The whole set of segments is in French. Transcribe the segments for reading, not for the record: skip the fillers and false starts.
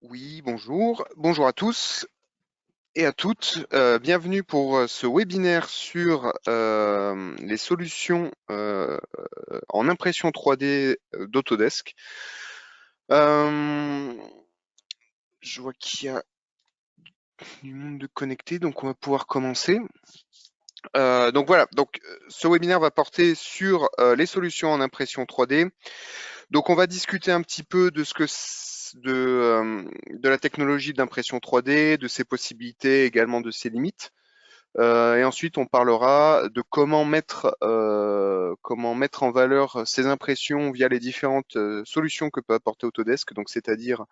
Oui, bonjour. Bonjour à tous et à toutes. Bienvenue pour ce webinaire sur les solutions en impression 3D d'Autodesk. Euh, je vois qu'il y a du monde de connecté, donc on va pouvoir commencer. Donc voilà, ce webinaire va porter sur les solutions en impression 3D. Donc on va discuter un petit peu de de la technologie d'impression 3D, de ses possibilités, également de ses limites. Et ensuite, on parlera de comment mettre en valeur ces impressions via les différentes solutions que peut apporter Autodesk, donc c'est-à-dire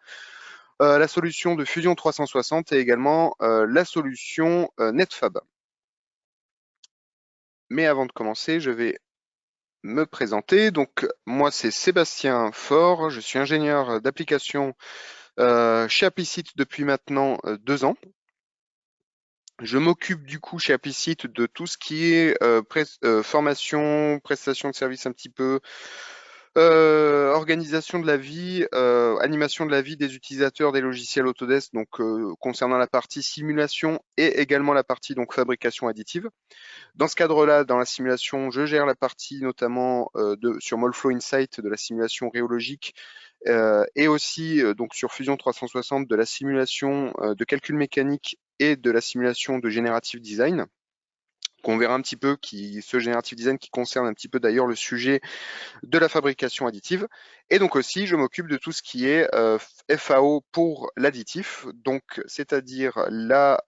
la solution de Fusion 360 et également la solution Netfab. Mais avant de commencer, je vais me présenter. Donc, moi, c'est Sébastien Faure. Je suis ingénieur d'application chez Applicit depuis maintenant 2 ans. Je m'occupe du coup chez Applicit de tout ce qui est formation, prestation de services un petit peu, organisation de la vie, animation de la vie des utilisateurs des logiciels Autodesk, donc concernant la partie simulation et également la partie donc fabrication additive. Dans ce cadre-là, dans la simulation, je gère la partie notamment sur Molflow Insight de la simulation rhéologique et aussi donc sur Fusion 360 de la simulation de calcul mécanique et de la simulation de Generative Design, qu'on verra un petit peu, ce Generative Design qui concerne un petit peu d'ailleurs le sujet de la fabrication additive. Et donc aussi, je m'occupe de tout ce qui est FAO pour l'additif, donc c'est-à-dire la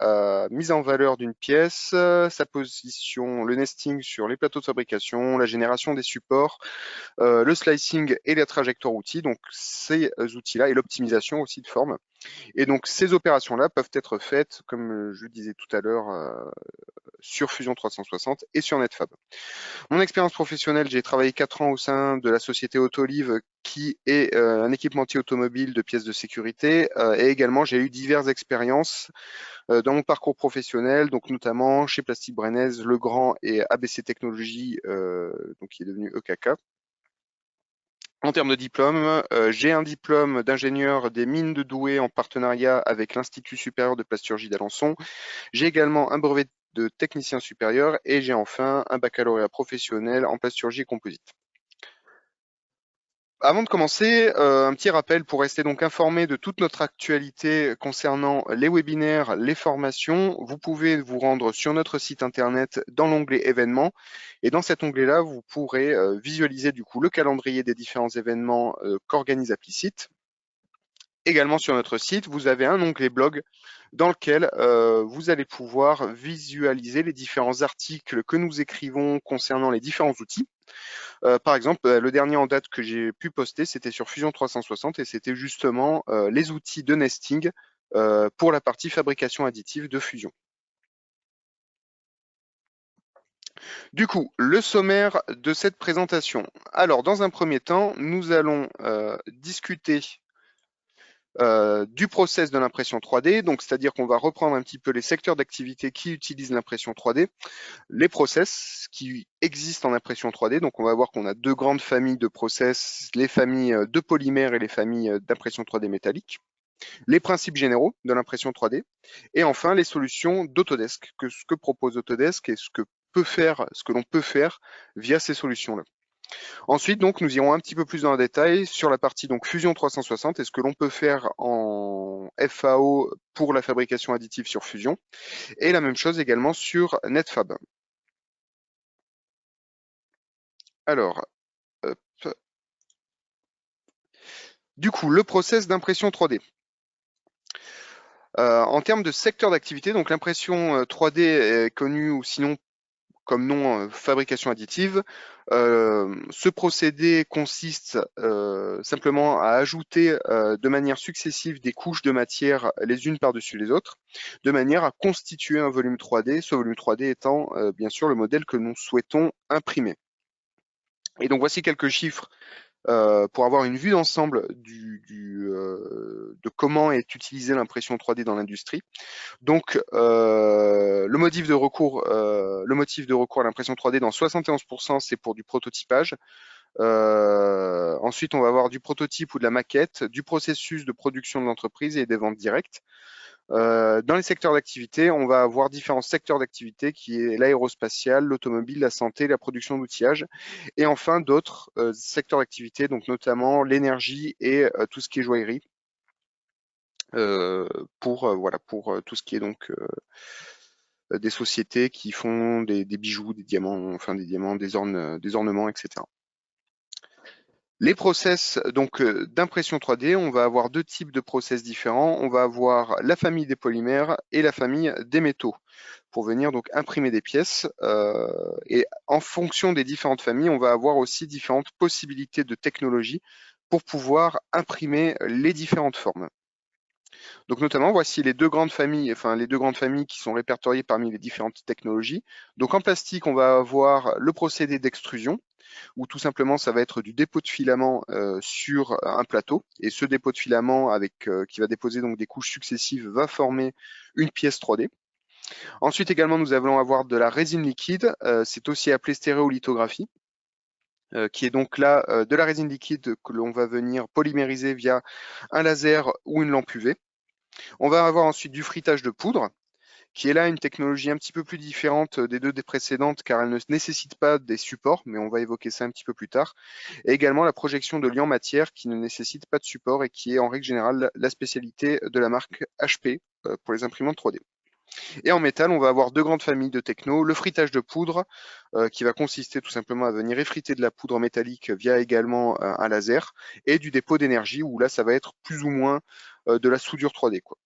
mise en valeur d'une pièce, sa position, le nesting sur les plateaux de fabrication, la génération des supports, le slicing et la trajectoire outils, donc ces outils-là, et l'optimisation aussi de forme. Et donc ces opérations-là peuvent être faites, comme je le disais tout à l'heure, sur Fusion 360 et sur Netfab. Mon expérience professionnelle, j'ai travaillé 4 ans au sein de la société Autoliv, qui est un équipementier automobile de pièces de sécurité, et également j'ai eu diverses expériences dans mon parcours professionnel, donc notamment chez Plastic Brenez, Legrand et ABC Technologies, donc qui est devenu EKK. En termes de diplôme, j'ai un diplôme d'ingénieur des mines de Douai en partenariat avec l'Institut supérieur de plasturgie d'Alençon. J'ai également un brevet de technicien supérieur et j'ai enfin un baccalauréat professionnel en plasturgie et composite. Avant de commencer, un petit rappel pour rester donc informé de toute notre actualité concernant les webinaires, les formations. Vous pouvez vous rendre sur notre site internet dans l'onglet événements et dans cet onglet-là, vous pourrez visualiser du coup le calendrier des différents événements qu'organise Applicit. Également sur notre site, vous avez un onglet blog dans lequel vous allez pouvoir visualiser les différents articles que nous écrivons concernant les différents outils. Par exemple, le dernier en date que j'ai pu poster, c'était sur Fusion 360 et c'était justement les outils de nesting pour la partie fabrication additive de Fusion. Du coup, le sommaire de cette présentation. Alors, dans un premier temps, nous allons discuter du process de l'impression 3D, donc c'est-à-dire qu'on va reprendre un petit peu les secteurs d'activité qui utilisent l'impression 3D, les process qui existent en impression 3D. Donc on va voir qu'on a deux grandes familles de process, les familles de polymères et les familles d'impression 3D métallique, les principes généraux de l'impression 3D, et enfin les solutions d'Autodesk, ce que propose Autodesk et ce que l'on peut faire via ces solutions-là. Ensuite, donc, nous irons un petit peu plus dans le détail sur la partie donc Fusion 360 et ce que l'on peut faire en FAO pour la fabrication additive sur Fusion, et la même chose également sur Netfab. Alors, hop. Du coup, le process d'impression 3D. En termes de secteur d'activité, donc l'impression 3D est connue ou sinon comme nom fabrication additive. Ce procédé consiste simplement à ajouter de manière successive des couches de matière les unes par-dessus les autres, de manière à constituer un volume 3D, ce volume 3D étant bien sûr le modèle que nous souhaitons imprimer. Et donc voici quelques chiffres pour avoir une vue d'ensemble de comment est utilisée l'impression 3D dans l'industrie. Donc, le motif de recours à l'impression 3D dans 71%, c'est pour du prototypage. Ensuite, on va avoir du prototype ou de la maquette, du processus de production de l'entreprise et des ventes directes. Dans les secteurs d'activité, on va avoir différents secteurs d'activité qui est l'aérospatial, l'automobile, la santé, la production d'outillage et enfin d'autres secteurs d'activité, donc notamment l'énergie et tout ce qui est joaillerie pour tout ce qui est donc des sociétés qui font des bijoux, des diamants, enfin des diamants, des ornements, etc. Les process donc d'impression 3D, on va avoir deux types de process différents. On va avoir la famille des polymères et la famille des métaux pour venir donc imprimer des pièces. Et en fonction des différentes familles, on va avoir aussi différentes possibilités de technologie pour pouvoir imprimer les différentes formes. Donc notamment, voici les deux grandes familles, enfin les deux grandes familles qui sont répertoriées parmi les différentes technologies. Donc en plastique, on va avoir le procédé d'extrusion, où tout simplement ça va être du dépôt de filament sur un plateau. Et ce dépôt de filament qui va déposer donc des couches successives va former une pièce 3D. Ensuite également, nous allons avoir de la résine liquide. C'est aussi appelé stéréolithographie. Qui est donc là de la résine liquide que l'on va venir polymériser via un laser ou une lampe UV. On va avoir ensuite du frittage de poudre, qui est là une technologie un petit peu plus différente des deux des précédentes, car elle ne nécessite pas des supports, mais on va évoquer ça un petit peu plus tard. Et également la projection de liant matière, qui ne nécessite pas de support et qui est en règle générale la spécialité de la marque HP pour les imprimantes 3D. Et en métal, on va avoir deux grandes familles de techno, le frittage de poudre, qui va consister tout simplement à venir effriter de la poudre métallique via également un laser, et du dépôt d'énergie, où là, ça va être plus ou moins de la soudure 3D, quoi.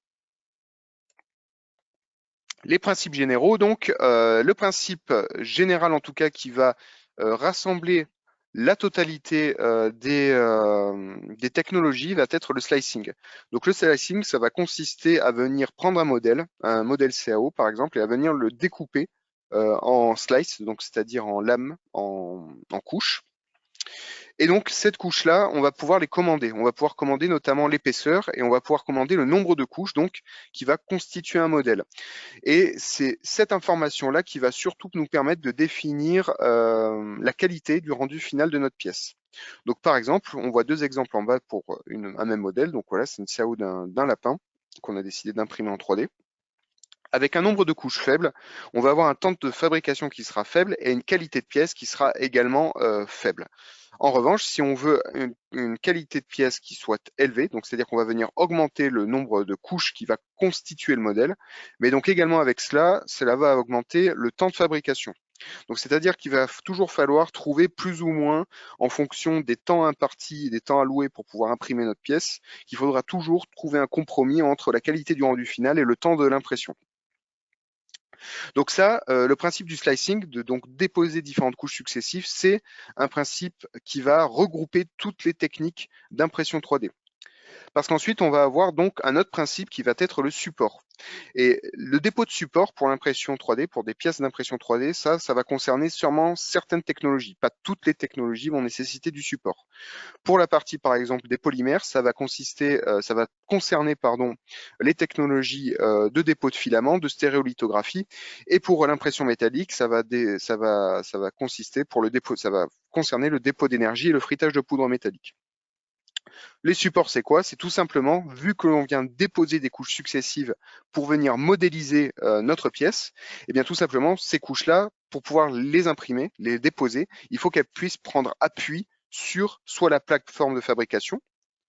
Les principes généraux, donc, le principe général en tout cas qui va rassembler la totalité des technologies va être le slicing. Donc le slicing, ça va consister à venir prendre un modèle CAO par exemple, et à venir le découper en slice, donc c'est-à-dire en lames, en couches. Et donc, cette couche-là, on va pouvoir les commander. On va pouvoir commander notamment l'épaisseur et on va pouvoir commander le nombre de couches, donc, qui va constituer un modèle. Et c'est cette information-là qui va surtout nous permettre de définir la qualité du rendu final de notre pièce. Donc, par exemple, on voit deux exemples en bas pour un même modèle. Donc voilà, c'est une CAO d'un lapin qu'on a décidé d'imprimer en 3D. Avec un nombre de couches faible, on va avoir un temps de fabrication qui sera faible et une qualité de pièce qui sera également faible. En revanche, si on veut une qualité de pièce qui soit élevée, donc c'est-à-dire qu'on va venir augmenter le nombre de couches qui va constituer le modèle, mais donc également avec cela, cela va augmenter le temps de fabrication. Donc c'est-à-dire qu'il va toujours falloir trouver plus ou moins, en fonction des temps impartis et des temps alloués pour pouvoir imprimer notre pièce, qu'il faudra toujours trouver un compromis entre la qualité du rendu final et le temps de l'impression. Donc ça, le principe du slicing, de donc déposer différentes couches successives, c'est un principe qui va regrouper toutes les techniques d'impression 3D. Parce qu'ensuite, on va avoir donc un autre principe qui va être le support. Et le dépôt de support pour l'impression 3D, pour des pièces d'impression 3D, ça va concerner sûrement certaines technologies. Pas toutes les technologies vont nécessiter du support. Pour la partie, par exemple, des polymères, ça va concerner les technologies de dépôt de filaments, de stéréolithographie. Et pour l'impression métallique, ça va consister pour le dépôt, ça va concerner le dépôt d'énergie et le frittage de poudre métallique. Les supports, c'est quoi? C'est tout simplement, vu que l'on vient déposer des couches successives pour venir modéliser notre pièce, et bien tout simplement, ces couches-là, pour pouvoir les imprimer, les déposer, il faut qu'elles puissent prendre appui sur soit la plateforme de fabrication,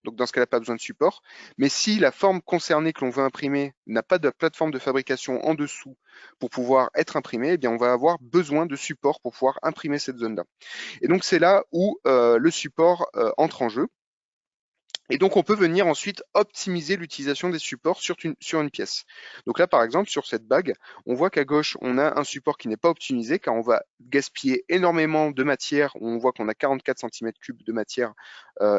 donc dans ce cas-là, pas besoin de support, mais si la forme concernée que l'on veut imprimer n'a pas de plateforme de fabrication en dessous pour pouvoir être imprimée, eh bien on va avoir besoin de support pour pouvoir imprimer cette zone-là. Et donc c'est là où le support entre en jeu. Et donc, on peut venir ensuite optimiser l'utilisation des supports sur une pièce. Donc là, par exemple, sur cette bague, on voit qu'à gauche, on a un support qui n'est pas optimisé car on va gaspiller énormément de matière. On voit qu'on a 44 cm3 de matière.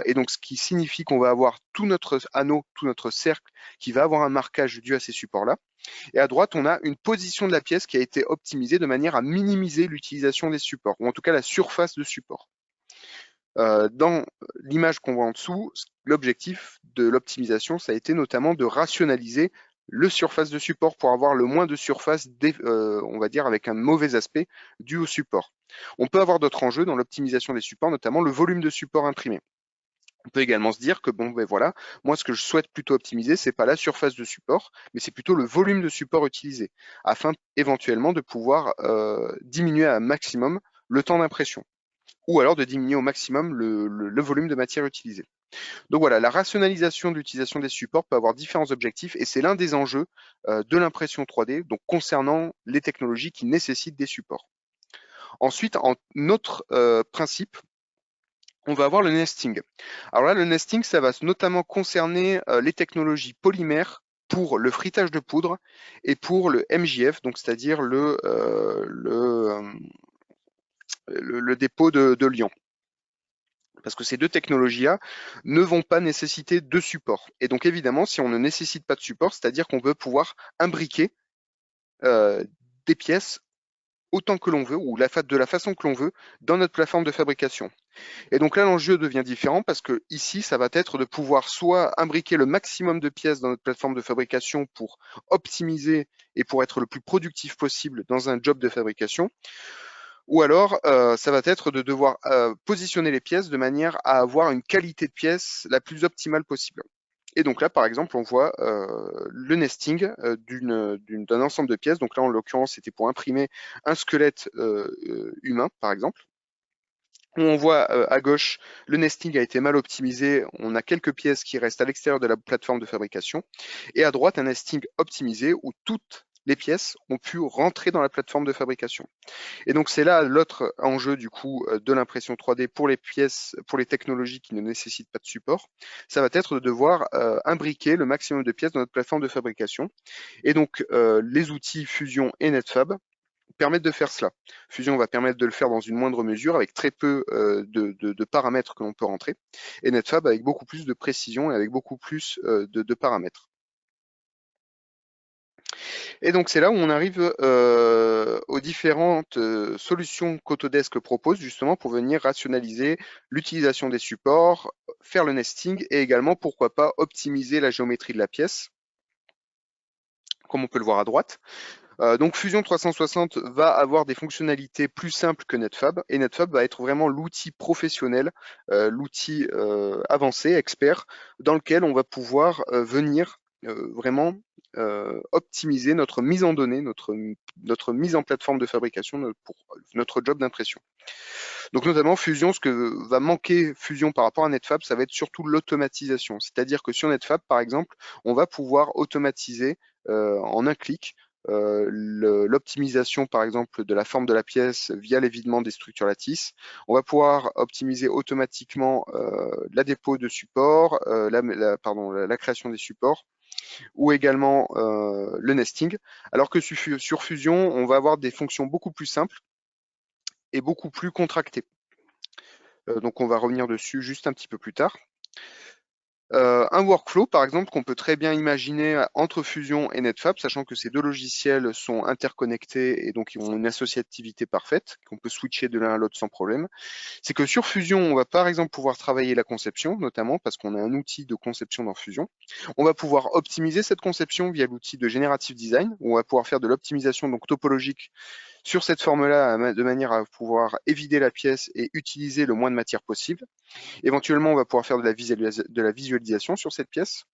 Et donc, ce qui signifie qu'on va avoir tout notre anneau, tout notre cercle qui va avoir un marquage dû à ces supports-là. Et à droite, on a une position de la pièce qui a été optimisée de manière à minimiser l'utilisation des supports, ou en tout cas la surface de support. Dans l'image qu'on voit en dessous, l'objectif de l'optimisation, ça a été notamment de rationaliser le surface de support pour avoir le moins de surface, on va dire, avec un mauvais aspect dû au support. On peut avoir d'autres enjeux dans l'optimisation des supports, notamment le volume de support imprimé. On peut également se dire que bon, ben voilà, moi ce que je souhaite plutôt optimiser, c'est pas la surface de support, mais c'est plutôt le volume de support utilisé, afin éventuellement de pouvoir diminuer à un maximum le temps d'impression, ou alors de diminuer au maximum le volume de matière utilisée. Donc voilà, la rationalisation de l'utilisation des supports peut avoir différents objectifs et c'est l'un des enjeux de l'impression 3D, donc concernant les technologies qui nécessitent des supports. Ensuite, en autre principe, on va avoir le nesting. Alors là, le nesting, ça va notamment concerner les technologies polymères pour le frittage de poudre et pour le MJF, donc c'est-à-dire le dépôt de liant. Parce que ces deux technologies-là ne vont pas nécessiter de support. Et donc évidemment, si on ne nécessite pas de support, c'est-à-dire qu'on veut pouvoir imbriquer des pièces autant que l'on veut, ou de la façon que l'on veut, dans notre plateforme de fabrication. Et donc là, l'enjeu devient différent parce que ici, ça va être de pouvoir soit imbriquer le maximum de pièces dans notre plateforme de fabrication pour optimiser et pour être le plus productif possible dans un job de fabrication, ou alors ça va être de devoir positionner les pièces de manière à avoir une qualité de pièce la plus optimale possible. Et donc là, par exemple, on voit le nesting d'un ensemble de pièces. Donc là, en l'occurrence, c'était pour imprimer un squelette humain, par exemple. On voit à gauche, le nesting a été mal optimisé. On a quelques pièces qui restent à l'extérieur de la plateforme de fabrication. Et à droite, un nesting optimisé où toutes les pièces ont pu rentrer dans la plateforme de fabrication. Et donc c'est là l'autre enjeu du coup de l'impression 3D pour les pièces, pour les technologies qui ne nécessitent pas de support. Ça va être de devoir imbriquer le maximum de pièces dans notre plateforme de fabrication. Et donc les outils Fusion et NetFab permettent de faire cela. Fusion va permettre de le faire dans une moindre mesure avec très peu de paramètres que l'on peut rentrer. Et NetFab avec beaucoup plus de précision et avec beaucoup plus de paramètres. Et donc c'est là où on arrive aux différentes solutions qu'Autodesk propose justement pour venir rationaliser l'utilisation des supports, faire le nesting et également pourquoi pas optimiser la géométrie de la pièce, comme on peut le voir à droite. Donc Fusion 360 va avoir des fonctionnalités plus simples que NetFab et NetFab va être vraiment l'outil professionnel, l'outil avancé, expert, dans lequel on va pouvoir venir vraiment optimiser notre mise en données, notre mise en plateforme de fabrication pour notre job d'impression. Donc notamment Fusion, ce que va manquer Fusion par rapport à NetFab, ça va être surtout l'automatisation. C'est-à-dire que sur NetFab, par exemple, on va pouvoir automatiser en un clic l'optimisation par exemple de la forme de la pièce via l'évidement des structures lattices. On va pouvoir optimiser automatiquement la dépôt de support, la création des supports ou également le nesting. Alors que sur Fusion, on va avoir des fonctions beaucoup plus simples et beaucoup plus contractées. Donc on va revenir dessus juste un petit peu plus tard. Un workflow, par exemple, qu'on peut très bien imaginer entre Fusion et NetFab, sachant que ces deux logiciels sont interconnectés et donc ils ont une associativité parfaite, qu'on peut switcher de l'un à l'autre sans problème. C'est que sur Fusion, on va par exemple pouvoir travailler la conception, notamment parce qu'on a un outil de conception dans Fusion. On va pouvoir optimiser cette conception via l'outil de Generative Design, où on va pouvoir faire de l'optimisation donc topologique sur cette forme-là de manière à pouvoir évider la pièce et utiliser le moins de matière possible. Éventuellement, on va pouvoir faire de la visualisation sur cette pièce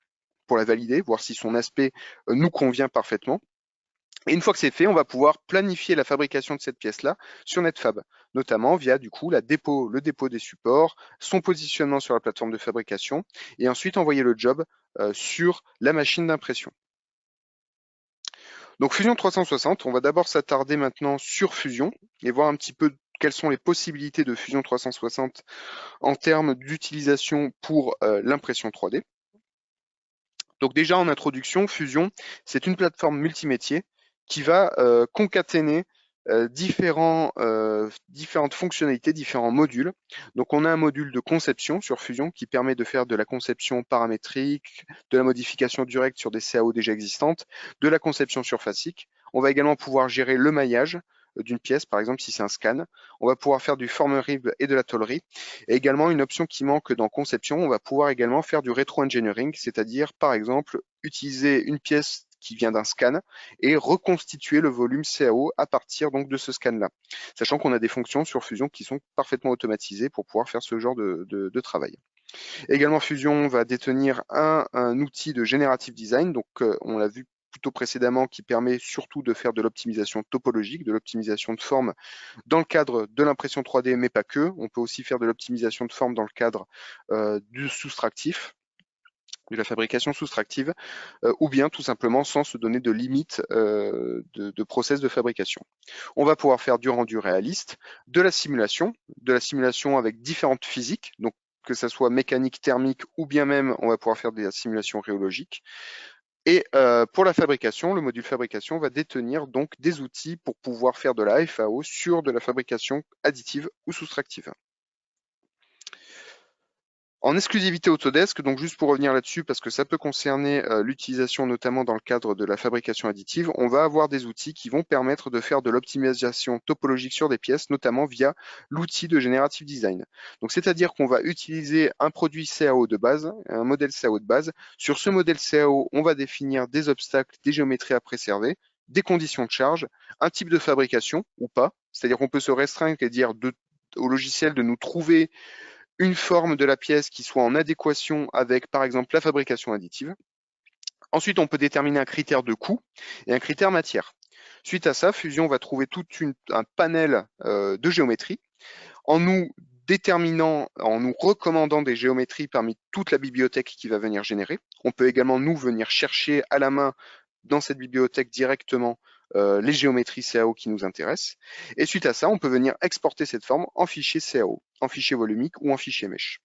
pour la valider, voir si son aspect nous convient parfaitement. Et une fois que c'est fait, on va pouvoir planifier la fabrication de cette pièce-là sur NetFab, notamment via du coup le dépôt des supports, son positionnement sur la plateforme de fabrication, et ensuite envoyer le job sur la machine d'impression. Donc Fusion 360, on va d'abord s'attarder maintenant sur Fusion et voir un petit peu quelles sont les possibilités de Fusion 360 en termes d'utilisation pour l'impression 3D. Donc déjà en introduction, Fusion, c'est une plateforme multimétier qui va concaténer différentes fonctionnalités, différents modules. Donc on a un module de conception sur Fusion qui permet de faire de la conception paramétrique, de la modification directe sur des CAO déjà existantes, de la conception surfacique. On va également pouvoir gérer le maillage d'une pièce, par exemple si c'est un scan. On va pouvoir faire du former-rib et de la tôlerie. Et également une option qui manque dans conception, on va pouvoir également faire du rétro-engineering, c'est-à-dire par exemple utiliser une pièce qui vient d'un scan et reconstituer le volume CAO à partir donc de ce scan-là. Sachant qu'on a des fonctions sur Fusion qui sont parfaitement automatisées pour pouvoir faire ce genre de travail. Également, Fusion va détenir un outil de Generative Design, donc on l'a vu plutôt précédemment, qui permet surtout de faire de l'optimisation topologique, de l'optimisation de forme dans le cadre de l'impression 3D, mais pas que. On peut aussi faire de l'optimisation de forme dans le cadre du soustractif, de la fabrication soustractive, ou bien tout simplement sans se donner de limite de process de fabrication. On va pouvoir faire du rendu réaliste, de la simulation avec différentes physiques, donc que ça soit mécanique, thermique, ou bien même on va pouvoir faire des simulations rhéologiques. Et pour la fabrication, le module fabrication va détenir donc des outils pour pouvoir faire de la FAO sur de la fabrication additive ou soustractive. En exclusivité Autodesk, donc juste pour revenir là-dessus, parce que ça peut concerner l'utilisation notamment dans le cadre de la fabrication additive, on va avoir des outils qui vont permettre de faire de l'optimisation topologique sur des pièces, notamment via l'outil de Generative Design. Donc c'est-à-dire qu'on va utiliser un produit CAO de base, un modèle CAO de base. Sur ce modèle CAO, on va définir des obstacles, des géométries à préserver, des conditions de charge, un type de fabrication ou pas, c'est-à-dire qu'on peut se restreindre et dire au logiciel de nous trouver une forme de la pièce qui soit en adéquation avec, par exemple, la fabrication additive. Ensuite, on peut déterminer un critère de coût et un critère matière. Suite à ça, Fusion va trouver tout un panel de géométrie en nous déterminant, en nous recommandant des géométries parmi toute la bibliothèque qui va venir générer. On peut également nous venir chercher à la main dans cette bibliothèque directement les géométries CAO qui nous intéressent. Et suite à ça, on peut venir exporter cette forme en fichier CAO, en fichier volumique ou en fichier mesh.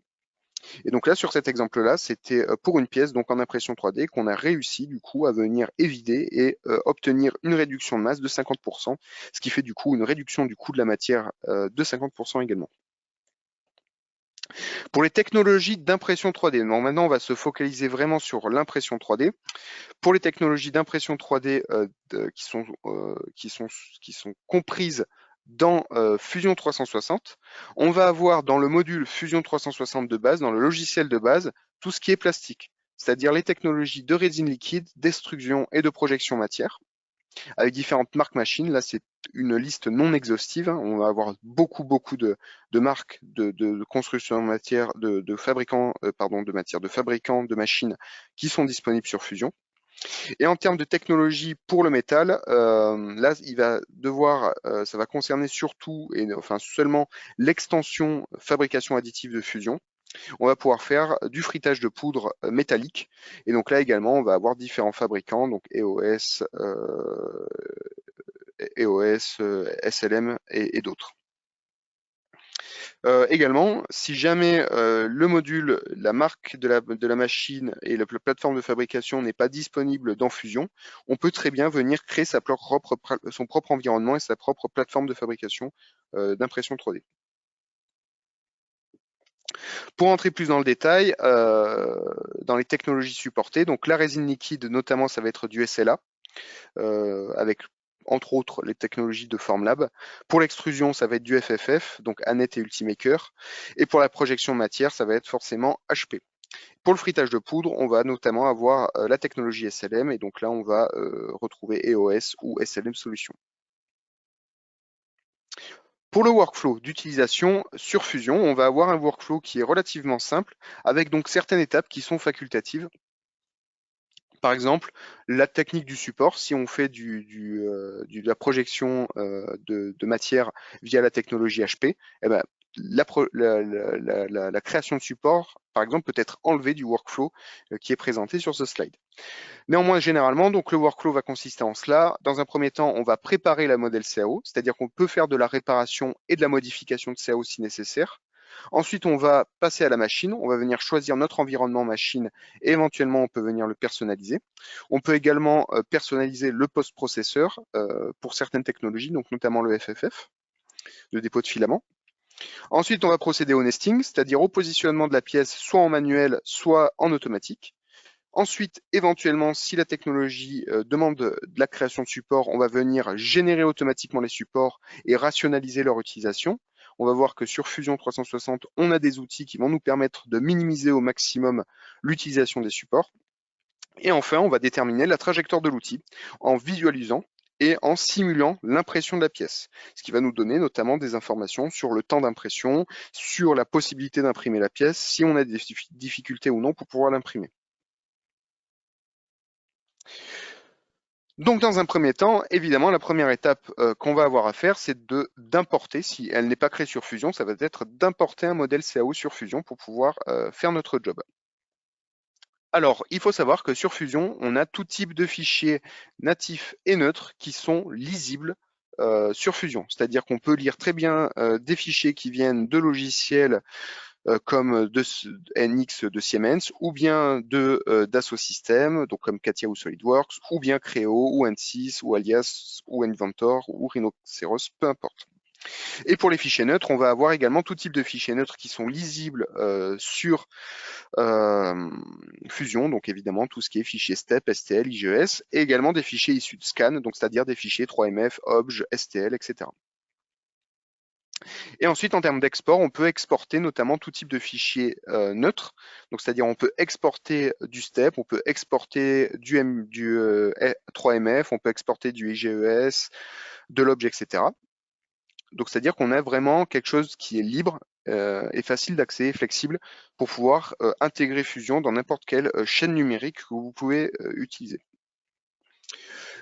Et donc là, sur cet exemple-là, c'était pour une pièce, donc en impression 3D, qu'on a réussi du coup à venir évider et obtenir une réduction de masse de 50%, ce qui fait du coup une réduction du coût de la matière de 50% également. Pour les technologies d'impression 3D, donc maintenant on va se focaliser vraiment sur l'impression 3D. Pour les technologies d'impression 3D qui sont comprises dans Fusion 360, on va avoir dans le module Fusion 360 de base, dans le logiciel de base, tout ce qui est plastique, c'est-à-dire les technologies de résine liquide, d'extrusion et de projection matière, avec différentes marques machines. Là, c'est une liste non exhaustive. On va avoir beaucoup de marques de construction de matière, de fabricants de machines qui sont disponibles sur Fusion. Et en termes de technologie pour le métal, là, ça va concerner surtout et enfin seulement l'extension fabrication additive de Fusion. On va pouvoir faire du frittage de poudre métallique. Et donc là également, on va avoir différents fabricants, donc EOS, SLM et d'autres. Également, si jamais le module, la marque de la machine et la plateforme de fabrication n'est pas disponible dans Fusion, on peut très bien venir créer son propre environnement et sa propre plateforme de fabrication d'impression 3D. Pour entrer plus dans le détail, dans les technologies supportées, donc la résine liquide, notamment, ça va être du SLA, avec entre autres les technologies de Formlab. Pour l'extrusion, ça va être du FFF, donc Annette et Ultimaker. Et pour la projection matière, ça va être forcément HP. Pour le frittage de poudre, on va notamment avoir la technologie SLM, et donc là, on va retrouver EOS ou SLM Solutions. Pour le workflow d'utilisation sur Fusion, on va avoir un workflow qui est relativement simple, avec donc certaines étapes qui sont facultatives. Par exemple, la technique du support, si on fait de la projection de matière via la technologie HP, eh ben, la création de support, par exemple, peut être enlevée du workflow qui est présenté sur ce slide. Néanmoins, généralement, donc le workflow va consister en cela. Dans un premier temps, on va préparer la modèle CAO, c'est-à-dire qu'on peut faire de la réparation et de la modification de CAO si nécessaire. Ensuite, on va passer à la machine. On va venir choisir notre environnement machine et éventuellement, on peut venir le personnaliser. On peut également personnaliser le post-processeur pour certaines technologies, donc notamment le FFF, le dépôt de filament. Ensuite, on va procéder au nesting, c'est-à-dire au positionnement de la pièce soit en manuel, soit en automatique. Ensuite, éventuellement, si la technologie demande de la création de supports, on va venir générer automatiquement les supports et rationaliser leur utilisation. On va voir que sur Fusion 360, on a des outils qui vont nous permettre de minimiser au maximum l'utilisation des supports. Et enfin, on va déterminer la trajectoire de l'outil en visualisant et en simulant l'impression de la pièce, ce qui va nous donner notamment des informations sur le temps d'impression, sur la possibilité d'imprimer la pièce, si on a des difficultés ou non pour pouvoir l'imprimer. Donc dans un premier temps, évidemment, la première étape qu'on va avoir à faire, c'est d'importer, si elle n'est pas créée sur Fusion, ça va être d'importer un modèle CAO sur Fusion pour pouvoir faire notre job. Alors, il faut savoir que sur Fusion, on a tout type de fichiers natifs et neutres qui sont lisibles sur Fusion. C'est-à-dire qu'on peut lire très bien des fichiers qui viennent de logiciels comme de NX de Siemens, ou bien de Dassault Systèmes, donc comme Katia ou SolidWorks, ou bien Creo, ou Ansys, ou Alias, ou Inventor, ou Rhinoceros, peu importe. Et pour les fichiers neutres, on va avoir également tout type de fichiers neutres qui sont lisibles sur Fusion, donc évidemment tout ce qui est fichiers STEP, STL, IGES, et également des fichiers issus de scan, donc c'est-à-dire des fichiers 3MF, OBJ, STL, etc. Et ensuite, en termes d'export, on peut exporter notamment tout type de fichiers neutres, donc c'est-à-dire on peut exporter du STEP, on peut exporter du 3MF, on peut exporter du IGES, de l'OBJ, etc. Donc c'est-à-dire qu'on a vraiment quelque chose qui est libre et facile d'accès, flexible, pour pouvoir intégrer Fusion dans n'importe quelle chaîne numérique que vous pouvez utiliser.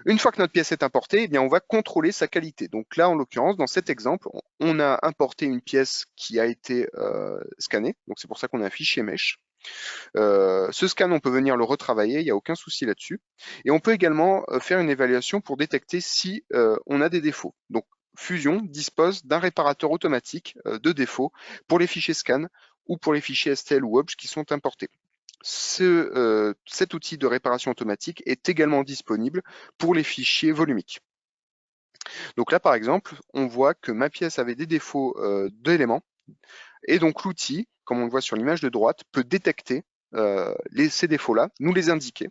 Une fois que notre pièce est importée, eh bien, on va contrôler sa qualité. Donc là, en l'occurrence, dans cet exemple, on a importé une pièce qui a été scannée. Donc c'est pour ça qu'on a un fichier mesh. Ce scan, on peut venir le retravailler, il n'y a aucun souci là-dessus. Et on peut également faire une évaluation pour détecter si on a des défauts. Donc Fusion dispose d'un réparateur automatique de défauts pour les fichiers scan ou pour les fichiers STL ou OBJ qui sont importés. Cet outil de réparation automatique est également disponible pour les fichiers volumiques. Donc là, par exemple, on voit que ma pièce avait des défauts d'éléments, et donc l'outil, comme on le voit sur l'image de droite, peut détecter ces défauts-là, nous les indiquer,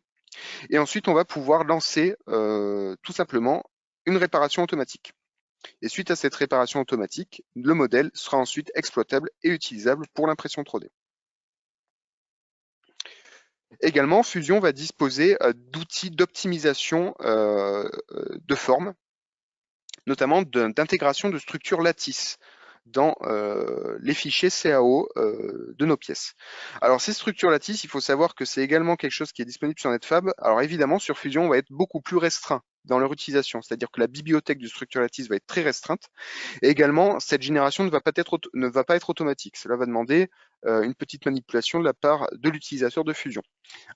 et ensuite on va pouvoir lancer tout simplement une réparation automatique. Et suite à cette réparation automatique, le modèle sera ensuite exploitable et utilisable pour l'impression 3D. Également, Fusion va disposer d'outils d'optimisation de forme, notamment d'intégration de structures lattices dans les fichiers CAO de nos pièces. Alors ces structures lattices, il faut savoir que c'est également quelque chose qui est disponible sur NetFab. Alors évidemment, sur Fusion, on va être beaucoup plus restreint dans leur utilisation, c'est-à-dire que la bibliothèque de structures lattices va être très restreinte. Et également, cette génération ne va pas être automatique. Cela va demander une petite manipulation de la part de l'utilisateur de Fusion.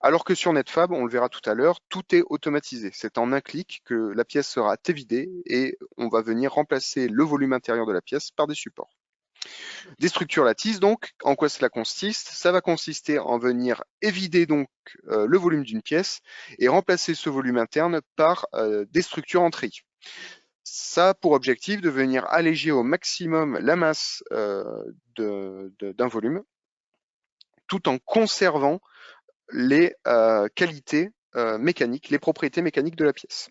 Alors que sur NetFab, on le verra tout à l'heure, tout est automatisé. C'est en un clic que la pièce sera évidée et on va venir remplacer le volume intérieur de la pièce par des supports. Des structures lattices, donc, en quoi cela consiste? Ça va consister en venir évider donc le volume d'une pièce et remplacer ce volume interne par des structures en tri. Ça a pour objectif de venir alléger au maximum la masse d'un volume, tout en conservant les qualités mécaniques, les propriétés mécaniques de la pièce.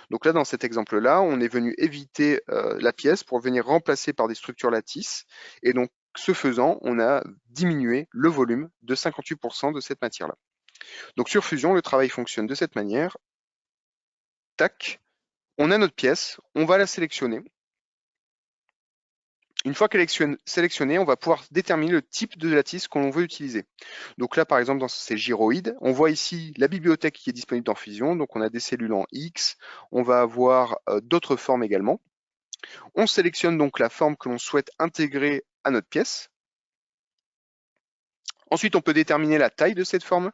Donc là, dans cet exemple-là, on est venu éviter la pièce pour venir remplacer par des structures lattices. Et donc, ce faisant, on a diminué le volume de 58% de cette matière-là. Donc sur Fusion, le travail fonctionne de cette manière. Tac, on a notre pièce, on va la sélectionner. Une fois qu'elle est sélectionnée, on va pouvoir déterminer le type de lattice qu'on veut utiliser. Donc là, par exemple, dans ces gyroïdes, on voit ici la bibliothèque qui est disponible dans Fusion. Donc on a des cellules en X, on va avoir d'autres formes également. On sélectionne donc la forme que l'on souhaite intégrer à notre pièce. Ensuite, on peut déterminer la taille de cette forme.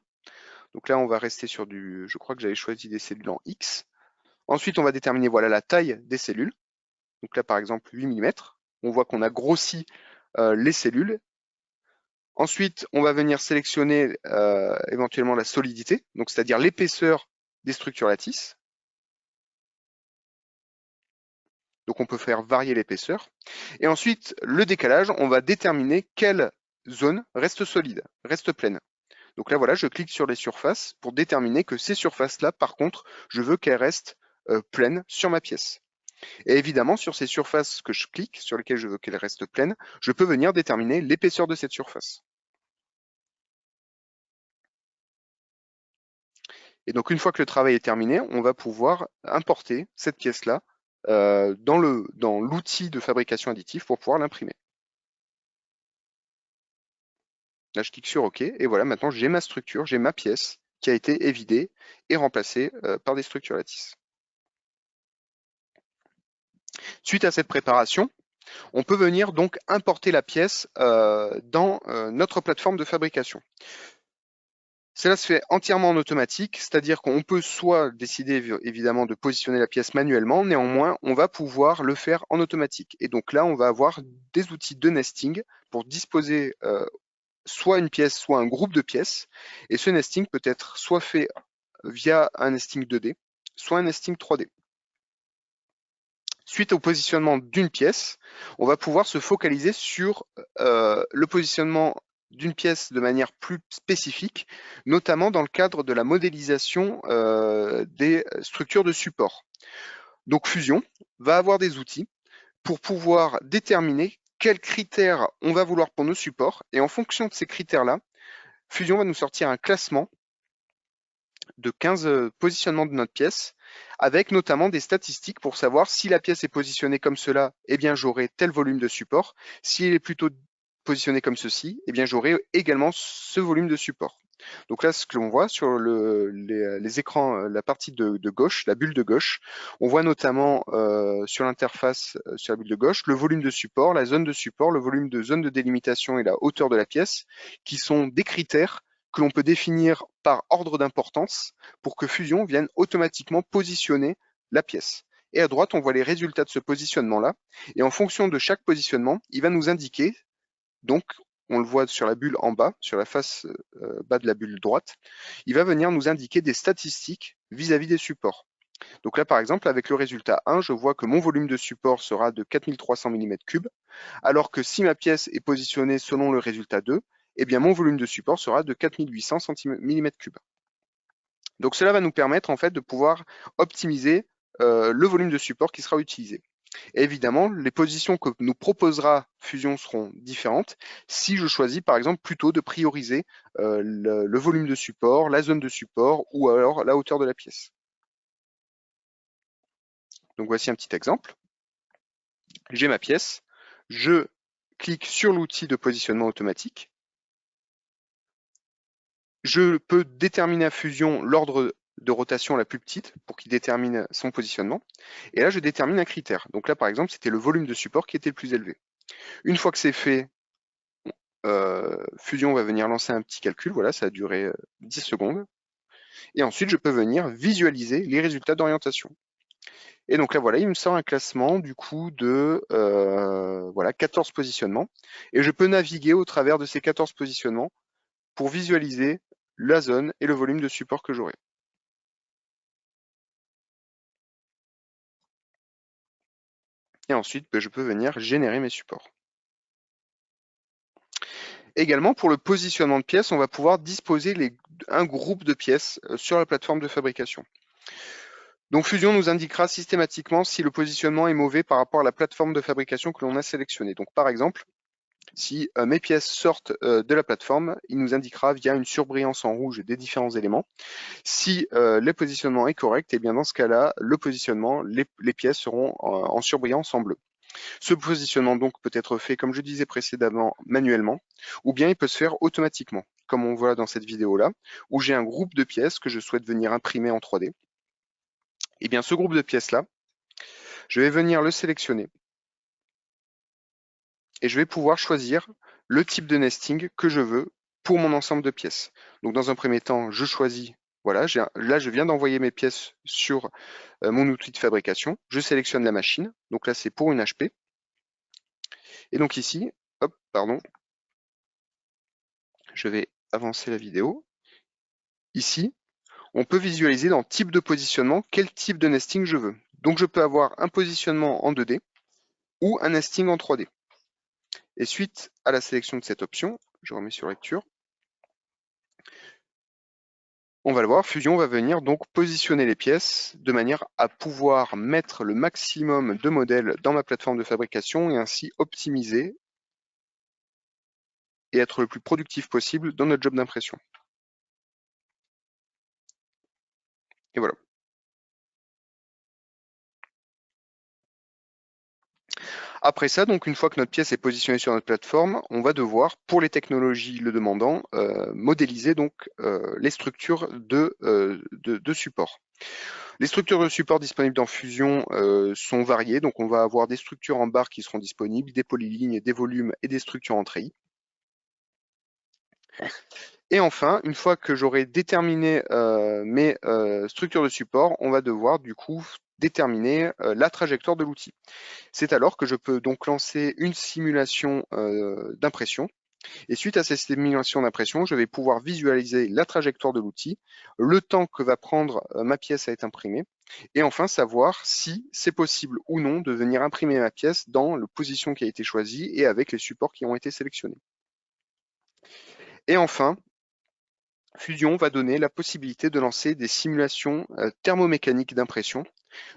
Donc là, on va rester sur je crois que j'avais choisi des cellules en X. Ensuite, on va déterminer voilà, la taille des cellules. Donc là, par exemple, 8 mm. On voit qu'on a grossi les cellules. Ensuite, on va venir sélectionner éventuellement la solidité, donc c'est-à-dire l'épaisseur des structures lattices. Donc on peut faire varier l'épaisseur. Et ensuite, le décalage, on va déterminer quelle zone reste solide, reste pleine. Donc là, voilà, je clique sur les surfaces pour déterminer que ces surfaces-là, par contre, je veux qu'elles restent pleines sur ma pièce. Et évidemment, sur ces surfaces que je clique, sur lesquelles je veux qu'elles restent pleines, je peux venir déterminer l'épaisseur de cette surface. Et donc une fois que le travail est terminé, on va pouvoir importer cette pièce-là dans l'outil de fabrication additive pour pouvoir l'imprimer. Là, je clique sur OK et voilà, maintenant j'ai ma structure, j'ai ma pièce qui a été évidée et remplacée par des structures lattice. Suite à cette préparation, on peut venir donc importer la pièce dans notre plateforme de fabrication. Cela se fait entièrement en automatique, c'est-à-dire qu'on peut soit décider évidemment de positionner la pièce manuellement, néanmoins on va pouvoir le faire en automatique. Et donc là on va avoir des outils de nesting pour disposer soit une pièce, soit un groupe de pièces. Et ce nesting peut être soit fait via un nesting 2D, soit un nesting 3D. Suite au positionnement d'une pièce, on va pouvoir se focaliser sur le positionnement d'une pièce de manière plus spécifique, notamment dans le cadre de la modélisation des structures de support. Donc Fusion va avoir des outils pour pouvoir déterminer quels critères on va vouloir pour nos supports, et en fonction de ces critères-là, Fusion va nous sortir un classement de 15 positionnements de notre pièce, avec notamment des statistiques pour savoir si la pièce est positionnée comme cela, eh bien j'aurai tel volume de support. Si elle est plutôt positionnée comme ceci, eh bien j'aurai également ce volume de support. Donc là, ce que l'on voit sur les écrans, la partie de gauche, la bulle de gauche, on voit notamment sur l'interface, sur la bulle de gauche, le volume de support, la zone de support, le volume de zone de délimitation et la hauteur de la pièce, qui sont des critères que l'on peut définir par ordre d'importance pour que Fusion vienne automatiquement positionner la pièce. Et à droite, on voit les résultats de ce positionnement-là. Et en fonction de chaque positionnement, il va nous indiquer, donc on le voit sur la bulle en bas, sur la face bas de la bulle droite, il va venir nous indiquer des statistiques vis-à-vis des supports. Donc là, par exemple, avec le résultat 1, je vois que mon volume de support sera de 4300 mm3, alors que si ma pièce est positionnée selon le résultat 2, eh bien mon volume de support sera de 4800 mm3. Donc cela va nous permettre en fait de pouvoir optimiser le volume de support qui sera utilisé. Et évidemment, les positions que nous proposera Fusion seront différentes si je choisis par exemple plutôt de prioriser le volume de support, la zone de support ou alors la hauteur de la pièce. Donc voici un petit exemple. J'ai ma pièce, je clique sur l'outil de positionnement automatique. Je peux déterminer à Fusion l'ordre de rotation la plus petite pour qu'il détermine son positionnement. Et là, je détermine un critère. Donc là, par exemple, c'était le volume de support qui était le plus élevé. Une fois que c'est fait, Fusion va venir lancer un petit calcul. Voilà, ça a duré 10 secondes. Et ensuite, je peux venir visualiser les résultats d'orientation. Et donc là, voilà, il me sort un classement du coup de voilà, 14 positionnements. Et je peux naviguer au travers de ces 14 positionnements pour visualiser la zone et le volume de support que j'aurai. Et ensuite, je peux venir générer mes supports. Également, pour le positionnement de pièces, on va pouvoir disposer un groupe de pièces sur la plateforme de fabrication. Donc Fusion nous indiquera systématiquement si le positionnement est mauvais par rapport à la plateforme de fabrication que l'on a sélectionnée. Donc par exemple, si mes pièces sortent de la plateforme, il nous indiquera via une surbrillance en rouge des différents éléments. Si le positionnement est correct, et bien dans ce cas-là, le positionnement, les pièces seront en surbrillance en bleu. Ce positionnement donc peut être fait, comme je disais précédemment, manuellement, ou bien il peut se faire automatiquement, comme on voit dans cette vidéo-là, où j'ai un groupe de pièces que je souhaite venir imprimer en 3D. Et bien ce groupe de pièces-là, je vais venir le sélectionner et je vais pouvoir choisir le type de nesting que je veux pour mon ensemble de pièces. Donc dans un premier temps, je choisis, voilà, là je viens d'envoyer mes pièces sur mon outil de fabrication, je sélectionne la machine, donc là c'est pour une HP. Et donc ici, hop, pardon, je vais avancer la vidéo. Ici, on peut visualiser dans type de positionnement quel type de nesting je veux. Donc je peux avoir un positionnement en 2D ou un nesting en 3D. Et suite à la sélection de cette option, je remets sur lecture, on va le voir, Fusion va venir donc positionner les pièces de manière à pouvoir mettre le maximum de modèles dans ma plateforme de fabrication et ainsi optimiser et être le plus productif possible dans notre job d'impression. Et voilà. Après ça, donc une fois que notre pièce est positionnée sur notre plateforme, on va devoir, pour les technologies le demandant, modéliser donc les structures de support. Les structures de support disponibles dans Fusion sont variées, donc on va avoir des structures en barre qui seront disponibles, des polylignes, des volumes et des structures en treillis. Et enfin, une fois que j'aurai déterminé mes structures de support, on va devoir du coup déterminer la trajectoire de l'outil. C'est alors que je peux donc lancer une simulation d'impression. Et suite à cette simulation d'impression, je vais pouvoir visualiser la trajectoire de l'outil, le temps que va prendre ma pièce à être imprimée, et enfin savoir si c'est possible ou non de venir imprimer ma pièce dans la position qui a été choisie et avec les supports qui ont été sélectionnés. Et enfin, Fusion va donner la possibilité de lancer des simulations thermomécaniques d'impression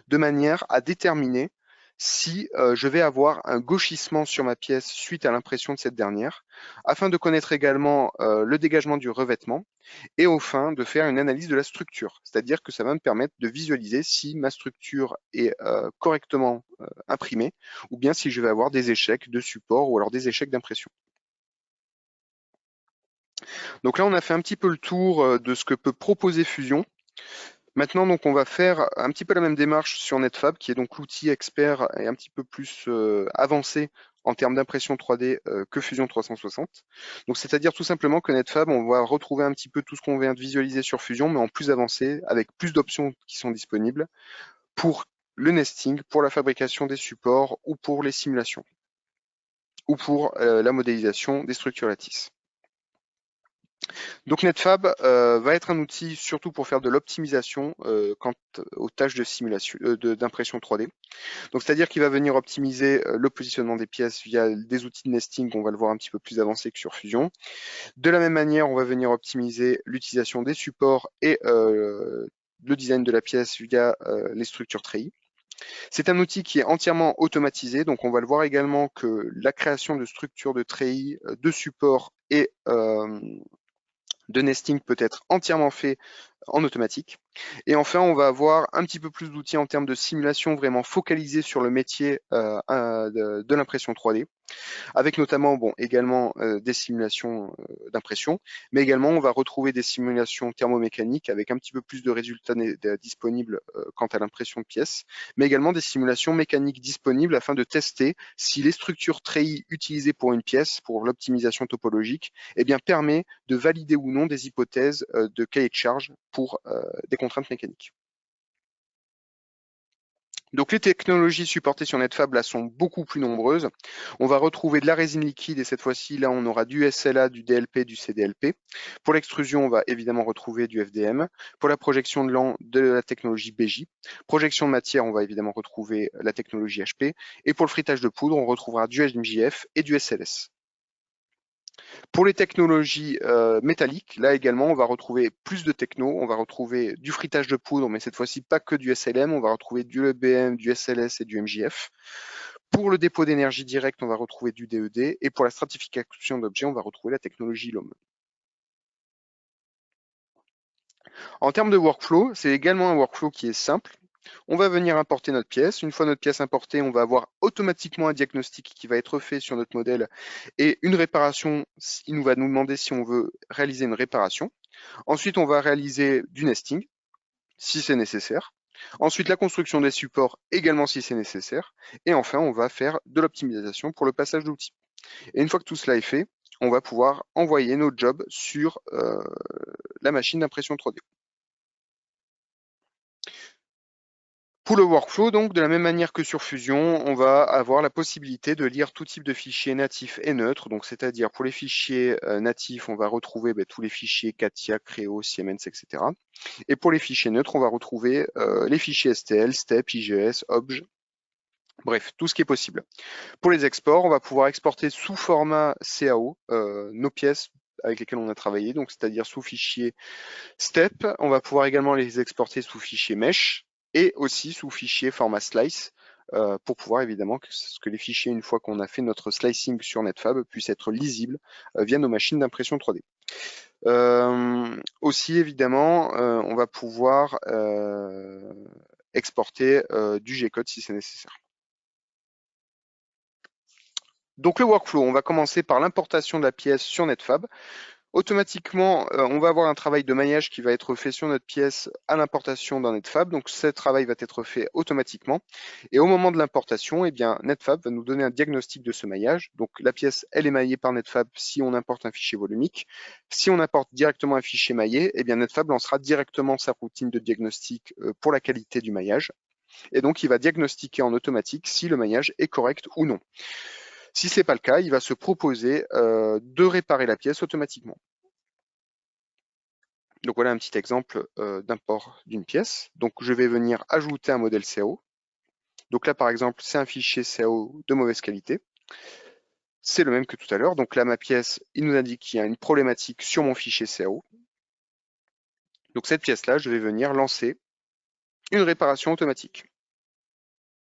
de manière à déterminer si je vais avoir un gauchissement sur ma pièce suite à l'impression de cette dernière, afin de connaître également le dégagement du revêtement et enfin de faire une analyse de la structure, c'est-à-dire que ça va me permettre de visualiser si ma structure est correctement imprimée ou bien si je vais avoir des échecs de support ou alors des échecs d'impression. Donc là, on a fait un petit peu le tour de ce que peut proposer Fusion. Maintenant, donc, on va faire un petit peu la même démarche sur Netfab, qui est donc l'outil expert et un petit peu plus avancé en termes d'impression 3D que Fusion 360. Donc, c'est-à-dire tout simplement que Netfab, on va retrouver un petit peu tout ce qu'on vient de visualiser sur Fusion, mais en plus avancé, avec plus d'options qui sont disponibles pour le nesting, pour la fabrication des supports ou pour les simulations, ou pour la modélisation des structures lattices. Donc NetFab va être un outil surtout pour faire de l'optimisation quant aux tâches de simulation, d'impression 3D. Donc c'est-à-dire qu'il va venir optimiser le positionnement des pièces via des outils de nesting, on va le voir un petit peu plus avancé que sur Fusion. De la même manière, on va venir optimiser l'utilisation des supports et le design de la pièce via les structures treillis. C'est un outil qui est entièrement automatisé, donc on va le voir également que la création de structures de treillis, de supports et de nesting peut être entièrement fait en automatique. Et enfin, on va avoir un petit peu plus d'outils en termes de simulation vraiment focalisés sur le métier de l'impression 3D, avec notamment également des simulations d'impression, mais également on va retrouver des simulations thermomécaniques avec un petit peu plus de résultats disponibles quant à l'impression de pièces, mais également des simulations mécaniques disponibles afin de tester si les structures treillis utilisées pour une pièce, pour l'optimisation topologique, eh bien, permet de valider ou non des hypothèses de cahier de charge pour des contraintes mécaniques. Donc les technologies supportées sur Netfab là sont beaucoup plus nombreuses. On va retrouver de la résine liquide et cette fois-ci là on aura du SLA, du DLP, du CDLP. Pour l'extrusion, on va évidemment retrouver du FDM. Pour la projection de lent, de la technologie BJ. Projection de matière, on va évidemment retrouver la technologie HP. Et pour le frittage de poudre, on retrouvera du MJF et du SLS. Pour les technologies métalliques, là également, on va retrouver plus de techno. On va retrouver du frittage de poudre, mais cette fois-ci pas que du SLM. On va retrouver du EBM, du SLS et du MJF. Pour le dépôt d'énergie directe, on va retrouver du DED. Et pour la stratification d'objets, on va retrouver la technologie LOM. En termes de workflow, c'est également un workflow qui est simple. On va venir importer notre pièce. Une fois notre pièce importée, on va avoir automatiquement un diagnostic qui va être fait sur notre modèle et une réparation. Il va nous demander si on veut réaliser une réparation. Ensuite, on va réaliser du nesting, si c'est nécessaire. Ensuite, la construction des supports, également si c'est nécessaire. Et enfin, on va faire de l'optimisation pour le passage d'outils. Et une fois que tout cela est fait, on va pouvoir envoyer nos jobs sur la machine d'impression 3D. Pour le workflow, donc, de la même manière que sur Fusion, on va avoir la possibilité de lire tout type de fichiers natifs et neutres. Donc, c'est-à-dire pour les fichiers natifs, on va retrouver tous les fichiers CATIA, Creo, Siemens, etc. Et pour les fichiers neutres, on va retrouver les fichiers STL, STEP, IGS, OBJ, bref, tout ce qui est possible. Pour les exports, on va pouvoir exporter sous format CAO nos pièces avec lesquelles on a travaillé, donc c'est-à-dire sous fichier STEP. On va pouvoir également les exporter sous fichier mesh et aussi sous fichier format slice pour pouvoir évidemment que les fichiers, une fois qu'on a fait notre slicing sur Netfab, puissent être lisibles via nos machines d'impression 3D. Aussi, évidemment, on va pouvoir exporter du G-code si c'est nécessaire. Donc le workflow, on va commencer par l'importation de la pièce sur Netfab. Automatiquement, on va avoir un travail de maillage qui va être fait sur notre pièce à l'importation dans Netfab. Donc ce travail va être fait automatiquement. Et au moment de l'importation, eh bien, Netfab va nous donner un diagnostic de ce maillage. Donc la pièce, elle est maillée par Netfab si on importe un fichier volumique. Si on importe directement un fichier maillé, eh bien, Netfab lancera directement sa routine de diagnostic pour la qualité du maillage. Et donc il va diagnostiquer en automatique si le maillage est correct ou non. Si ce n'est pas le cas, il va se proposer de réparer la pièce automatiquement. Donc voilà un petit exemple d'import d'une pièce. Donc je vais venir ajouter un modèle CAO. Donc là par exemple c'est un fichier CAO de mauvaise qualité. C'est le même que tout à l'heure. Donc là ma pièce, il nous indique qu'il y a une problématique sur mon fichier CAO. Donc cette pièce-là, je vais venir lancer une réparation automatique.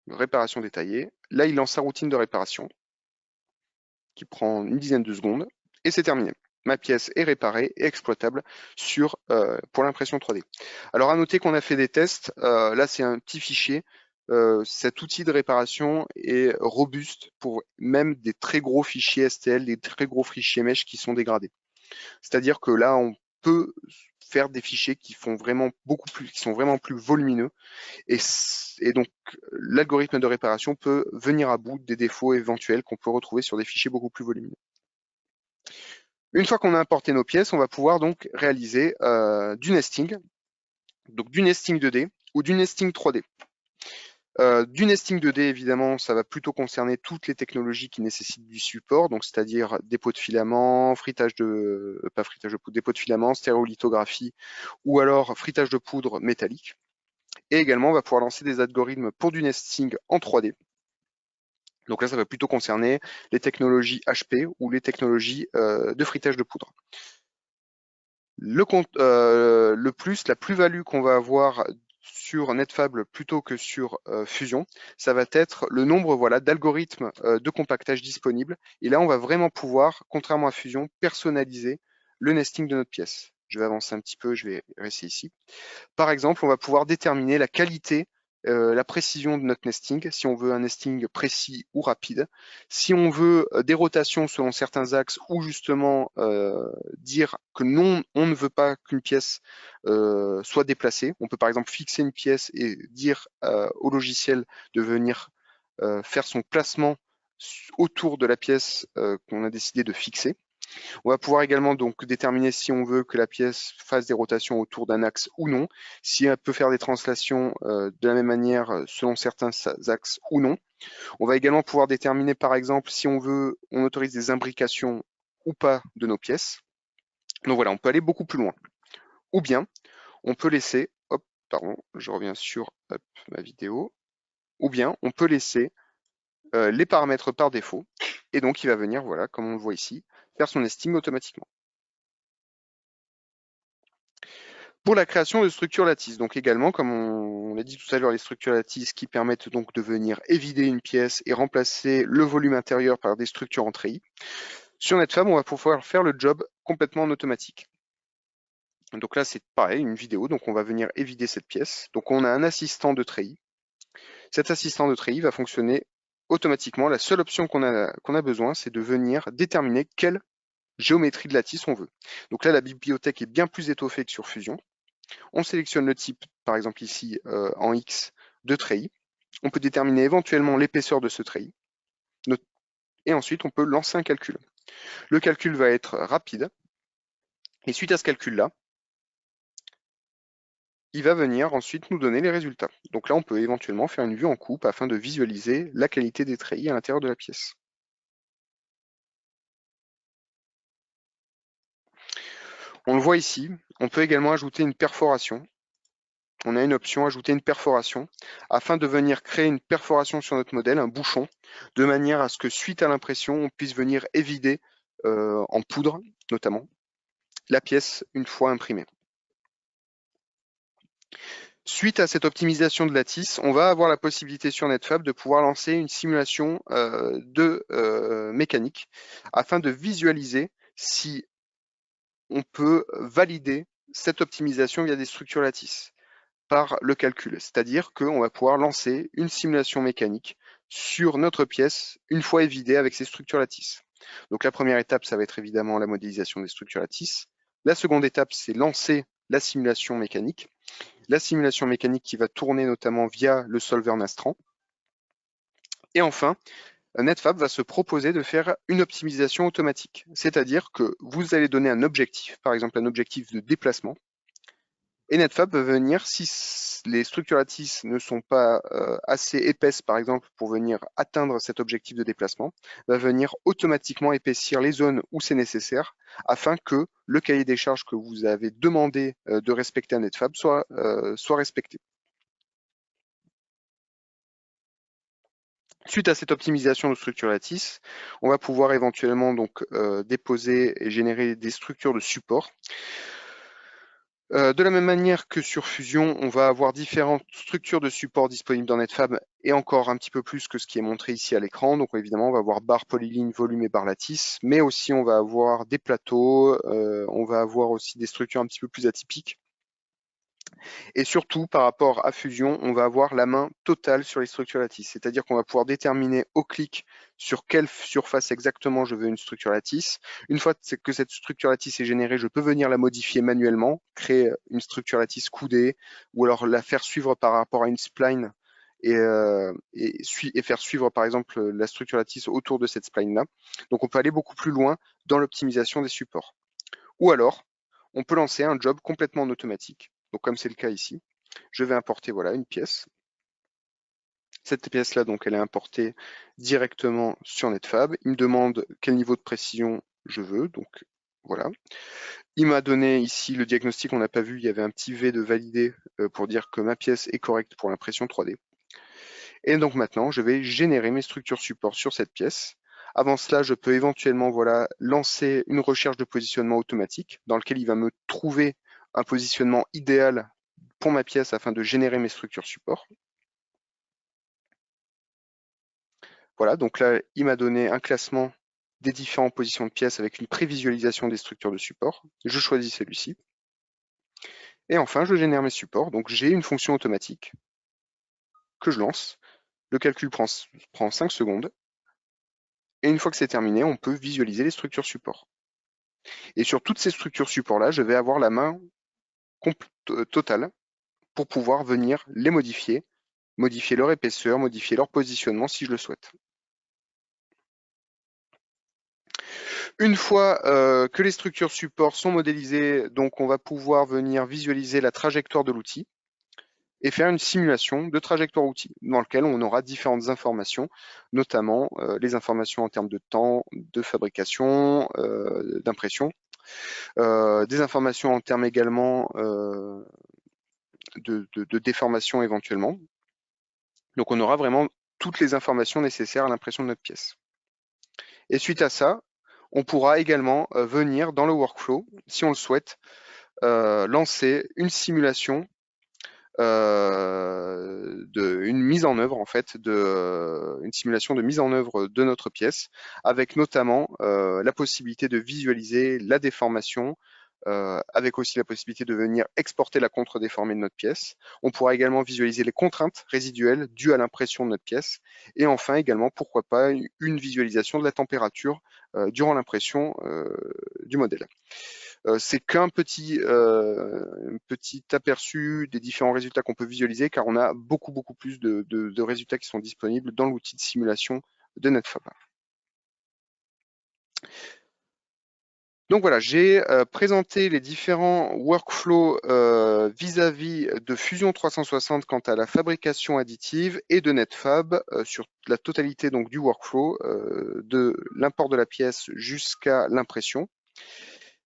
Une réparation détaillée. Là il lance sa routine de réparation qui prend une dizaine de secondes et c'est terminé. Ma pièce est réparée et exploitable pour l'impression 3D. Alors à noter qu'on a fait des tests, là c'est un petit fichier, cet outil de réparation est robuste pour même des très gros fichiers STL, des très gros fichiers mesh qui sont dégradés. C'est-à-dire que là on peut faire des fichiers qui sont vraiment plus volumineux et donc l'algorithme de réparation peut venir à bout des défauts éventuels qu'on peut retrouver sur des fichiers beaucoup plus volumineux. Une fois qu'on a importé nos pièces, on va pouvoir donc réaliser du nesting, donc du nesting 2D ou du nesting 3D. Du nesting 2D, évidemment, ça va plutôt concerner toutes les technologies qui nécessitent du support, donc c'est-à-dire dépôt de filaments, dépôt de filaments, stéréolithographie ou alors frittage de poudre métallique. Et également, on va pouvoir lancer des algorithmes pour du nesting en 3D. Donc là, ça va plutôt concerner les technologies HP ou les technologies de frittage de poudre. La plus-value qu'on va avoir sur Netfab plutôt que sur Fusion, ça va être le nombre d'algorithmes de compactage disponibles. Et là, on va vraiment pouvoir, contrairement à Fusion, personnaliser le nesting de notre pièce. Je vais avancer un petit peu, je vais rester ici. Par exemple, on va pouvoir déterminer la qualité, la précision de notre nesting, si on veut un nesting précis ou rapide. Si on veut des rotations selon certains axes ou justement dire que non, on ne veut pas qu'une pièce soit déplacée. On peut par exemple fixer une pièce et dire au logiciel de venir faire son placement autour de la pièce qu'on a décidé de fixer. On va pouvoir également donc déterminer si on veut que la pièce fasse des rotations autour d'un axe ou non, si elle peut faire des translations de la même manière selon certains axes ou non. On va également pouvoir déterminer par exemple si on autorise des imbrications ou pas de nos pièces. Donc voilà, on peut aller beaucoup plus loin. Ou bien, on peut laisser, je reviens sur ma vidéo, ou bien on peut laisser les paramètres par défaut, et donc il va venir, voilà, comme on le voit ici, faire son nesting automatiquement. Pour la création de structures lattices, donc également, comme on l'a dit tout à l'heure, les structures lattices qui permettent donc de venir évider une pièce et remplacer le volume intérieur par des structures en treillis. Sur Netfab, on va pouvoir faire le job complètement en automatique. Donc là, c'est pareil, une vidéo, donc on va venir évider cette pièce. Donc on a un assistant de treillis. Cet assistant de treillis va fonctionner automatiquement. La seule option qu'on a besoin, c'est de venir déterminer quelle géométrie de lattice on veut. Donc là, la bibliothèque est bien plus étoffée que sur Fusion. On sélectionne le type, par exemple ici en X, de treillis. On peut déterminer éventuellement l'épaisseur de ce treillis. Et ensuite, on peut lancer un calcul. Le calcul va être rapide. Et suite à ce calcul-là, il va venir ensuite nous donner les résultats. Donc là, on peut éventuellement faire une vue en coupe afin de visualiser la qualité des treillis à l'intérieur de la pièce. On le voit ici, on peut également ajouter une perforation. On a une option ajouter une perforation afin de venir créer une perforation sur notre modèle, un bouchon, de manière à ce que suite à l'impression, on puisse venir évider en poudre notamment la pièce une fois imprimée. Suite à cette optimisation de lattice, on va avoir la possibilité sur Netfab de pouvoir lancer une simulation de mécanique afin de visualiser si on peut valider cette optimisation via des structures lattices par le calcul. C'est-à-dire qu'on va pouvoir lancer une simulation mécanique sur notre pièce une fois évidée avec ces structures lattices. Donc la première étape, ça va être évidemment la modélisation des structures lattices. La seconde étape, c'est lancer la simulation mécanique. La simulation mécanique qui va tourner notamment via le solver Nastran. Et enfin, NetFab va se proposer de faire une optimisation automatique. C'est-à-dire que vous allez donner un objectif, par exemple un objectif de déplacement, et NetFab va venir, si les structures lattices ne sont pas assez épaisses, par exemple, pour venir atteindre cet objectif de déplacement, va venir automatiquement épaissir les zones où c'est nécessaire, afin que le cahier des charges que vous avez demandé de respecter à NetFab soit respecté. Suite à cette optimisation de structure lattice, on va pouvoir éventuellement donc déposer et générer des structures de support. De la même manière que sur Fusion, on va avoir différentes structures de support disponibles dans NetFab et encore un petit peu plus que ce qui est montré ici à l'écran. Donc évidemment, on va avoir barre, polyligne, volume et barre lattice, mais aussi on va avoir des plateaux, on va avoir aussi des structures un petit peu plus atypiques. Et surtout, par rapport à Fusion, on va avoir la main totale sur les structures lattices. C'est-à-dire qu'on va pouvoir déterminer au clic sur quelle surface exactement je veux une structure lattice. Une fois que cette structure lattice est générée, je peux venir la modifier manuellement, créer une structure lattice coudée, ou alors la faire suivre par rapport à une spline et faire suivre par exemple la structure lattice autour de cette spline-là. Donc on peut aller beaucoup plus loin dans l'optimisation des supports. Ou alors, on peut lancer un job complètement en automatique. Donc comme c'est le cas ici, je vais importer voilà une pièce. Cette pièce-là, donc, elle est importée directement sur NetFab. Il me demande quel niveau de précision je veux. Donc voilà. Il m'a donné ici le diagnostic, on n'a pas vu, il y avait un petit V de valider pour dire que ma pièce est correcte pour l'impression 3D. Et donc maintenant, je vais générer mes structures support sur cette pièce. Avant cela, je peux éventuellement voilà, lancer une recherche de positionnement automatique dans lequel il va me trouver un positionnement idéal pour ma pièce afin de générer mes structures support. Voilà, donc là, il m'a donné un classement des différentes positions de pièces avec une prévisualisation des structures de support. Je choisis celui-ci. Et enfin, je génère mes supports. Donc j'ai une fonction automatique que je lance. Le calcul prend 5 secondes. Et une fois que c'est terminé, on peut visualiser les structures support. Et sur toutes ces structures support-là, je vais avoir la main totale pour pouvoir venir les modifier leur épaisseur, modifier leur positionnement si je le souhaite. Une fois que les structures support sont modélisées, donc on va pouvoir venir visualiser la trajectoire de l'outil et faire une simulation de trajectoire outil dans lequel on aura différentes informations, notamment les informations en termes de temps de fabrication, d'impression, des informations en termes également de déformation éventuellement. Donc on aura vraiment toutes les informations nécessaires à l'impression de notre pièce. Et suite à ça, on pourra également venir dans le workflow, si on le souhaite, lancer une simulation une mise en œuvre en fait une simulation de mise en œuvre de notre pièce avec notamment la possibilité de visualiser la déformation avec aussi la possibilité de venir exporter la contre-déformée de notre pièce. On pourra également visualiser les contraintes résiduelles dues à l'impression de notre pièce. Et enfin également, pourquoi pas, une visualisation de la température durant l'impression du modèle. C'est qu'un petit aperçu des différents résultats qu'on peut visualiser, car on a beaucoup plus de résultats qui sont disponibles dans l'outil de simulation de NetFab. Donc voilà, j'ai présenté les différents workflows vis-à-vis de Fusion 360 quant à la fabrication additive et de NetFab sur la totalité donc du workflow de l'import de la pièce jusqu'à l'impression.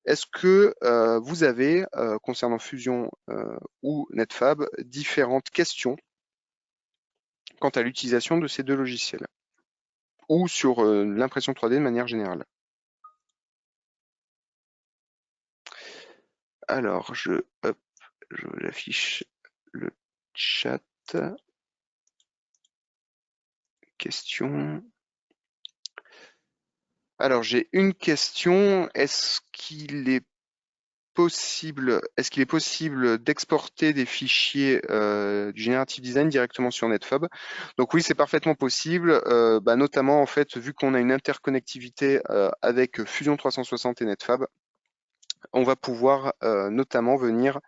Est-ce que vous avez, concernant Fusion ou NetFab, différentes questions quant à l'utilisation de ces deux logiciels ou sur l'impression 3D de manière générale? Alors, je l'affiche le chat. Question. Alors, j'ai une question. Est-ce qu'il est qu'il est possible d'exporter des fichiers du Generative Design directement sur NetFab? Donc oui, c'est parfaitement possible, notamment en fait, vu qu'on a une interconnectivité avec Fusion 360 et NetFab, on va pouvoir notamment venir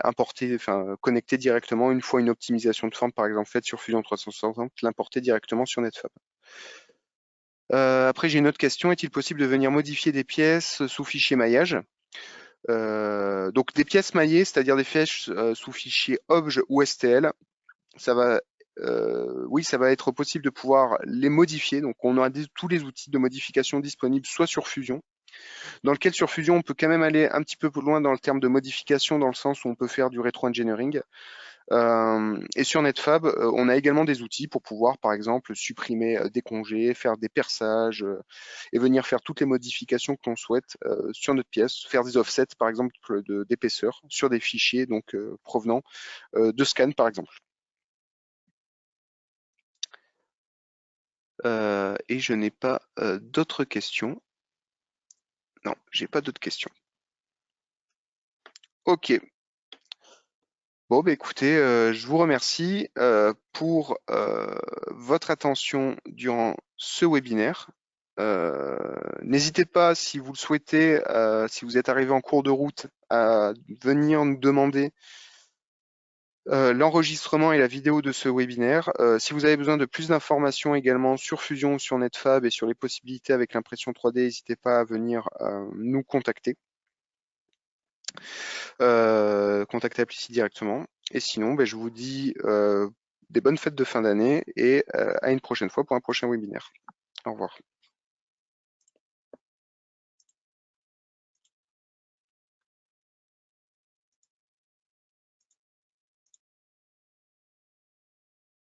importer, enfin connecter directement une fois une optimisation de forme par exemple faite sur Fusion 360, l'importer directement sur NetFab. Après, j'ai une autre question. Est-il possible de venir modifier des pièces sous fichier maillage? Donc des pièces maillées, c'est-à-dire des pièces sous fichier obj ou STL, ça va, oui, ça va être possible de pouvoir les modifier. Donc on aura tous les outils de modification disponibles soit sur Fusion, dans lequel sur Fusion on peut quand même aller un petit peu plus loin dans le terme de modification, dans le sens où on peut faire du rétro-engineering. Et sur NetFab, on a également des outils pour pouvoir, par exemple, supprimer des congés, faire des perçages et venir faire toutes les modifications que l'on souhaite sur notre pièce, faire des offsets, par exemple, d'épaisseur sur des fichiers donc provenant de scan, par exemple. Et je n'ai pas d'autres questions. Non, j'ai pas d'autres questions. Ok. Bon, écoutez, je vous remercie pour votre attention durant ce webinaire. N'hésitez pas, si vous le souhaitez, si vous êtes arrivé en cours de route, à venir nous demander l'enregistrement et la vidéo de ce webinaire. Si vous avez besoin de plus d'informations également sur Fusion, sur NetFab et sur les possibilités avec l'impression 3D, n'hésitez pas à venir nous contacter. Contacter Applici directement. Et sinon, je vous dis des bonnes fêtes de fin d'année et à une prochaine fois pour un prochain webinaire. Au revoir.